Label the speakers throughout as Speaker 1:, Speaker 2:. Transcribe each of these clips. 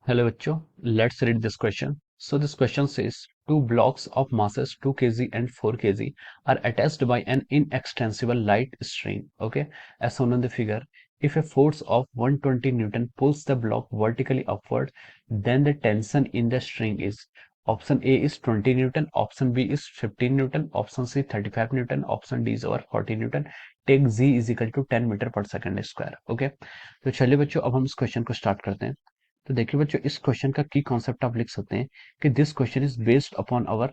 Speaker 1: Hello bachcho, let's read this question. So this question says two blocks of masses 2 kg and 4 kg are attached by an inextensible light string. Okay, as shown on the figure, if a force of 120 Newton pulls the block vertically upward, then the tension in the string is option A is 20 Newton, option B is 15 Newton, option C 35 Newton, option D is over 40 Newton. Take Z is equal to 10 metre पर second square. Okay, तो चलिए बच्चों अब हम इस question को start करते हैं. तो देखिए बच्चों इस क्वेश्चन का की कॉन्सेप्ट आप लिख सकते हैं कि this question is based upon our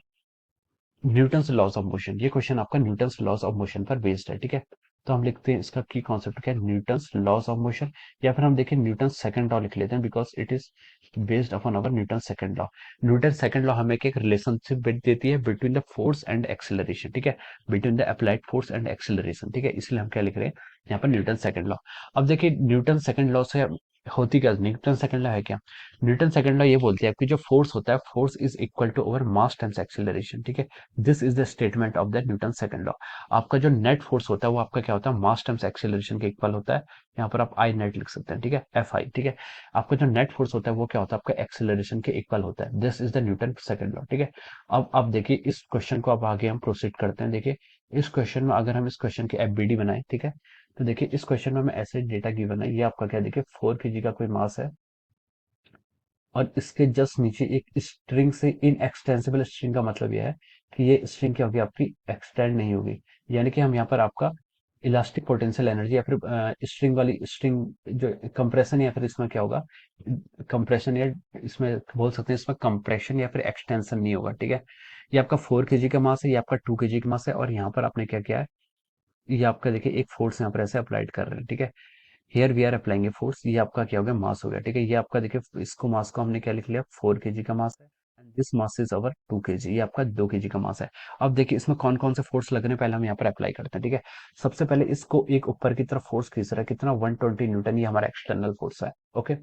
Speaker 1: Newton's laws of motion. ये क्वेश्चन आपका न्यूटन्स लॉज ऑफ मोशन पर बेस्ड है. ठीक है, तो हम लिखते हैं इसका की कॉन्सेप्ट क्या है, न्यूटन्स लॉज ऑफ मोशन, या फिर हम देखें न्यूटन सेकंड लॉ लिख लेते हैं because it is based upon our Newton second law. Newton second law हमें एक रिलेशनशिप देती है between the force and acceleration. ठीक है, between the applied force and acceleration. ठीक है, इसलिए हम क्या लिख रहे हैं यहाँ पर न्यूटन सेकंड लॉ. अब देखिए न्यूटन सेकंड लॉ से होती क्या, न्यूटन सेकंड लॉ है क्या, न्यूटन सेकंड लॉ ये बोलती है कि जो फोर्स होता है force is equal to over mass times acceleration. ठीक है, this is the statement of the Newton second law. आपका जो नेट फोर्स होता है वो आपका क्या होता है, मास टाइम्स एक्सेलरेशन के इक्वल होता है. यहाँ पर आप आई नेट लिख सकते हैं. ठीक है, एफ आई. ठीक है, आपका जो नेट फोर्स होता है वो क्या होता है, आपका एक्सेलरेशन के इक्वल होता है. This is the Newton second law. ठीक है, अब आप देखिए इस क्वेश्चन को अब आगे हम प्रोसीड करते हैं. देखिए इस क्वेश्चन में अगर हम इस क्वेश्चन की एफबीडी बनाए, ठीक है, तो देखिए इस क्वेश्चन में हमें ऐसे डेटा गिवन है. ये आपका क्या, देखिए 4 kg का कोई मास है और इसके जस्ट नीचे एक स्ट्रिंग से इनएक्सटेंसिबल स्ट्रिंग का मतलब यह है कि ये स्ट्रिंग क्या होगी, आपकी एक्सटेंड नहीं होगी. यानी कि हम यहाँ पर आपका इलास्टिक पोटेंशियल एनर्जी या फिर स्ट्रिंग वाली स्ट्रिंग जो कंप्रेशन या फिर इसमें क्या होगा, कंप्रेशन, या इसमें बोल सकते हैं इसमें कंप्रेशन या फिर एक्सटेंशन नहीं होगा. ठीक है, ये आपका 4 kg का मास है, ये आपका 2 kg का मास है, और यहाँ पर आपने क्या किया है, ये आपका देखिए एक फोर्स यहाँ पर ऐसे अप्लाइड कर रहे हैं. ठीक है, here we are applying a force. ये आपका क्या हो गया, मास हो गया. ठीक है, ये आपका देखिए इसको मास को हमने क्या लिख लिया, 4 kg का मास है, and this mass is our 2 kg. ये आपका 2 kg का मास है. अब देखिए इसमें कौन कौन से फोर्स लग रहे हैं, पहले हम यहाँ पर अप्लाई करते हैं. ठीक है, सबसे पहले इसको एक ऊपर की तरफ फोर्स खींच रहा है, कितना, 120 न्यूटन. ये हमारा एक्सटर्नल फोर्स है. ओके,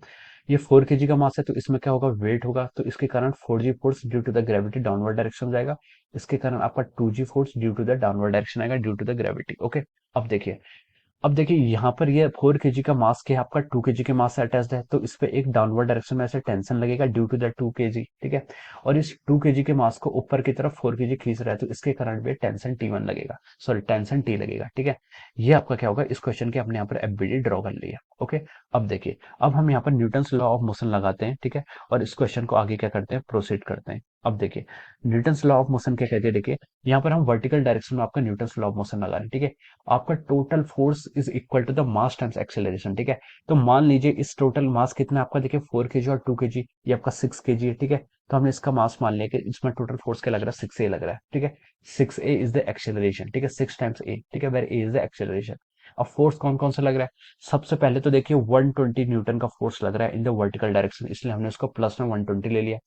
Speaker 1: ये 4 kg का मास है तो इसमें क्या होगा, वेट होगा, तो इसके कारण 4g force due to the gravity downward direction जाएगा. इसके कारण आपका 2g force due to the downward direction आएगा due to the gravity. Okay, अब देखिए यहाँ पर ये 4 kg का मास के आपका 2 kg के मास से अटैच्ड है, तो इस पे एक डाउनवर्ड डायरेक्शन में ऐसे टेंशन लगेगा ड्यू टू द 2 kg. ठीक है, और इस 2 kg के मास को ऊपर की तरफ 4 kg खींच रहा है, तो इसके कारण भी टेंशन T1 लगेगा, सॉरी टेंशन T लगेगा. ठीक है, ये आपका क्या होगा, इस क्वेश्चन के अपने यहाँ पर एफबीडी ड्रॉ कर लिया. ओके, अब देखिए अब हम यहाँ पर न्यूटन्स लॉ ऑफ मोशन लगाते हैं. ठीक है, और इस क्वेश्चन को आगे क्या करते हैं, प्रोसीड करते हैं. अब देखिए न्यूटन्स लॉ ऑफ मोशन क्या कहते हैं, देखिए यहाँ पर हम वर्टिकल डायरेक्शन में आपका न्यूटन्स लॉ ऑफ मोशन लगा रहे हैं. ठीक है, आपका total force is equal to the mass times acceleration. ठीक है, तो मान लीजिए इस टोटल मास कितना है आपका, देखिए 4 kg और 2 kg, ये आपका 6 kg है. ठीक है, तो हमने इसका मास मान लिया कि इसमें टोटल फोर्स क्या लग रहा है, 6a लग रहा है. ठीक है, 6a इज द एक्सेलरेशन. ठीक है, 6 टाइम्स a. ठीक है, where a is the acceleration. अब फोर्स कौन कौन सा लग रहा है, सबसे पहले तो देखिए 120 न्यूटन का फोर्स लग रहा है इन द वर्टिकल डायरेक्शन, इसलिए हमने उसको प्लस में 120 ले लिया.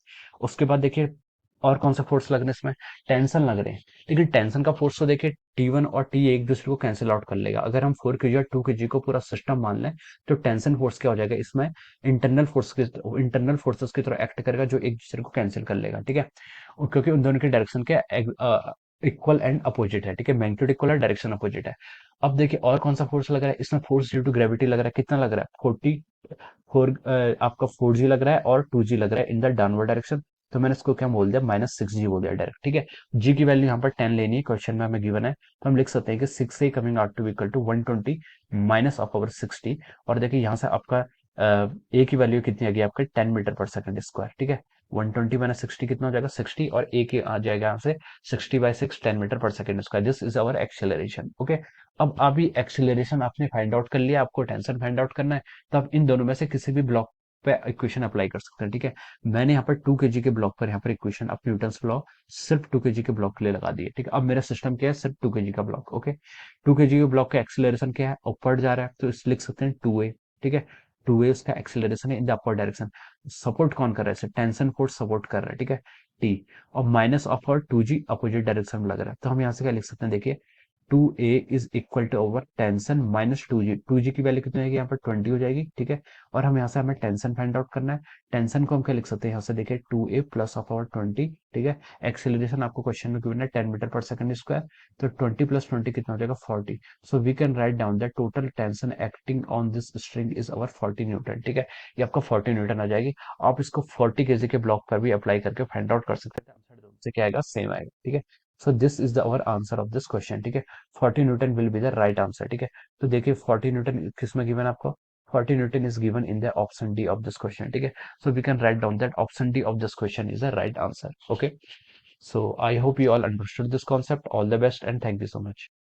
Speaker 1: उसके बाद देखिए और कौन सा फोर्स लग रहे हैं इसमें, टेंशन लग रहे हैं. लेकिन टेंशन का फोर्स तो देखिए T1 और T एक दूसरे को कैंसिल आउट कर लेगा. अगर हम 4 kg और 2 kg को पूरा सिस्टम मान लें तो टेंशन फोर्स क्या हो जाएगा, इसमें इंटरनल फोर्सेस की तरह एक्ट करेगा जो एक दूसरे को कैंसिल कर लेगा. ठीक है, और क्योंकि उन दोनों के डायरेक्शन के इक्वल एंड अपोजिट है. ठीक है, मैग्नीट्यूड इक्वल है, डायरेक्शन अपोजिट है. अब देखिए और कौन सा फोर्स लग रहा है, इसमें फोर्स ड्यू टू ग्रेविटी लग रहा है. कितना लग रहा है, 4 आपका 4g लग रहा है और 2g लग रहा है इन द डाउनवर्ड डायरेक्शन. तो मैंने इसको क्या बोल दिया, -6g बोल दिया डायरेक्ट. ठीक है, g की वैल्यू यहाँ पर 10 लेनी है, क्वेश्चन में हमें गिवन है, तो हम लिख सकते हैं कि 6a coming out to equal to 120 minus of over 60. और देखिए यहाँ से आपका a की वैल्यू कितनी आ गई, आपके 10 मीटर पर सेकंड स्क्वायर. ठीक है, 120 माइनस 60 कितना हो जाएगा, 60, और a की आ जाएगा यहाँ से 60/6, 10 मीटर पर second square. This is our acceleration. Okay, अब अभी एक्सेलरेशन आपने फाइंड आउट कर लिया, आपको टेंशन फाइंड आउट करना है, तो आप इन दोनों में से किसी भी ब्लॉक पे इक्वेशन अप्लाई कर सकते हैं. ठीक है, मैंने यहाँ पर 2 kg के ब्लॉक पर यहाँ पर इक्वेशन ऑफ न्यूटन्स लॉ सिर्फ 2 kg के ब्लॉक के लिए लगा दिए. ठीक है, अब मेरा सिस्टम क्या है, सिर्फ 2 kg का ब्लॉक. ओके, 2 kg के ब्लॉक का एक्सेलरेशन क्या है, अपवर्ड जा रहा है, तो इस लिख सकते हैं 2a. ठीक है, 2a उसका एक्सेलरेशन है in the upward direction. Support कौन कर रहा है, टेंशन फोर्स सपोर्ट कर रहा है. ठीक है, T, और माइनस ऑफ और 2g अपोजिट डायरेक्शन में लग रहा है, तो हम यहाँ से क्या लिख सकते हैं, देखिए 2a is equal to over tension minus 2g। 2g की वैल्यू कितनी आएगी, यहाँ पर 20 हो जाएगी, ठीक है। और हम यहाँ से हमें टेंशन फाइंड आउट करना है। टेंशन को हम क्या लिख सकते हैं, यहाँ से देखिए 2a प्लस ऑफ ओवर 20, ठीक है। एक्सेलरेशन आपको क्वेश्चन में गिवन है 10 मीटर पर सेकंड स्क्वायर, तो 20 प्लस 20 कितना हो जाएगा 40। So we can write down that total tension acting on this string is our 40 newton, ठीक है। ये आपका 40 न्यूटन आ जाएगी। आप इसको 40 केजी के ब्लॉक पर भी अप्लाई करके फाइंड आउट कर सकते हैं, आंसर दोनों से क्या आएगा, सेम आएगा, ठीक है। So this is the our answer of this question, ठीक है। 40 Newton will be the right answer, ठीक है। तो देखिए 40 न्यूटन किस में गिवन आपको, 40 Newton is given in the option D of this question, ठीक है। So we can write down that option D of this question is the right answer, okay। So I hope you all understood this concept. All the best and thank you so much.